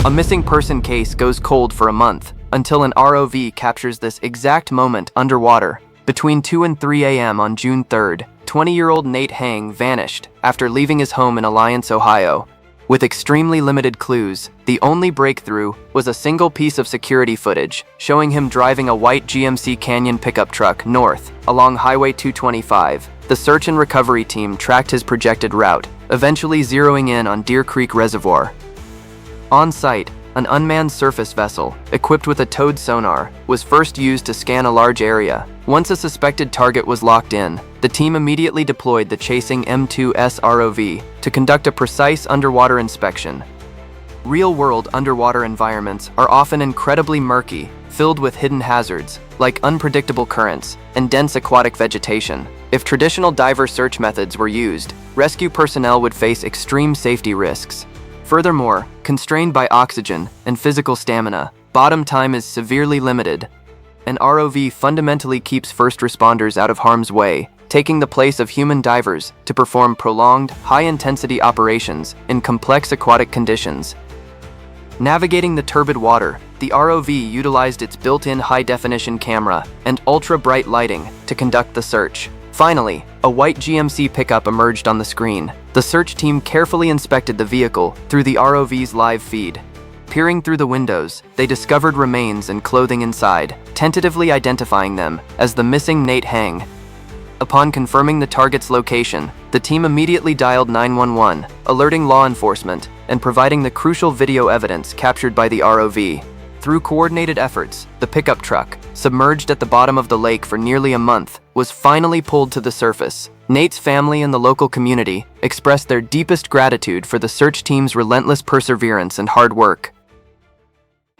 A missing person case goes cold for a month until an ROV captures this exact moment underwater. Between 2 and 3 a.m. on June 3rd, 20-year-old Nate Hang vanished after leaving his home in Alliance, Ohio. With extremely limited clues, the only breakthrough was a single piece of security footage showing him driving a white GMC Canyon pickup truck north along Highway 225. The search and recovery team tracked his projected route, eventually zeroing in on Deer Creek Reservoir. On site, an unmanned surface vessel, equipped with a towed sonar, was first used to scan a large area. Once a suspected target was locked in, the team immediately deployed the CHASING M2 S ROV to conduct a precise underwater inspection. Real-world underwater environments are often incredibly murky, filled with hidden hazards, like unpredictable currents and dense aquatic vegetation. If traditional diver search methods were used, rescue personnel would face extreme safety risks. Furthermore, constrained by oxygen and physical stamina, bottom time is severely limited. An ROV fundamentally keeps first responders out of harm's way, taking the place of human divers to perform prolonged, high-intensity operations in complex aquatic conditions. Navigating the turbid water, the ROV utilized its built-in high-definition camera and ultra-bright lighting to conduct the search. Finally, a white GMC pickup emerged on the screen. The search team carefully inspected the vehicle through the ROV's live feed. Peering through the windows, they discovered remains and clothing inside, tentatively identifying them as the missing Nate Hang. Upon confirming the target's location, the team immediately dialed 911, alerting law enforcement and providing the crucial video evidence captured by the ROV. Through coordinated efforts, the pickup truck, submerged at the bottom of the lake for nearly a month, was finally pulled to the surface. Nate's family and the local community expressed their deepest gratitude for the search team's relentless perseverance and hard work.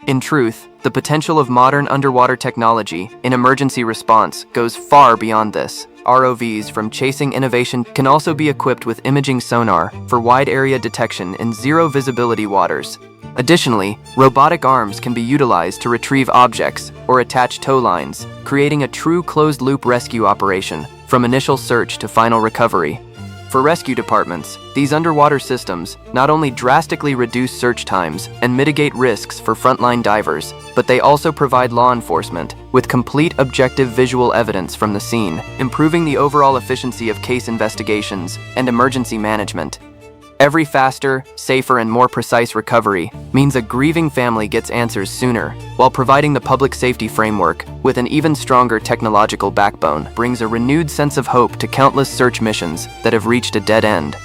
In truth, the potential of modern underwater technology in emergency response goes far beyond this. ROVs from Chasing Innovation can also be equipped with imaging sonar for wide area detection in zero visibility waters. Additionally, robotic arms can be utilized to retrieve objects or attach tow lines, creating a true closed-loop rescue operation from initial search to final recovery. For rescue departments, these underwater systems not only drastically reduce search times and mitigate risks for frontline divers, but they also provide law enforcement with complete objective visual evidence from the scene, improving the overall efficiency of case investigations and emergency management. Every faster, safer, and more precise recovery means a grieving family gets answers sooner, while providing the public safety framework with an even stronger technological backbone brings a renewed sense of hope to countless search missions that have reached a dead end.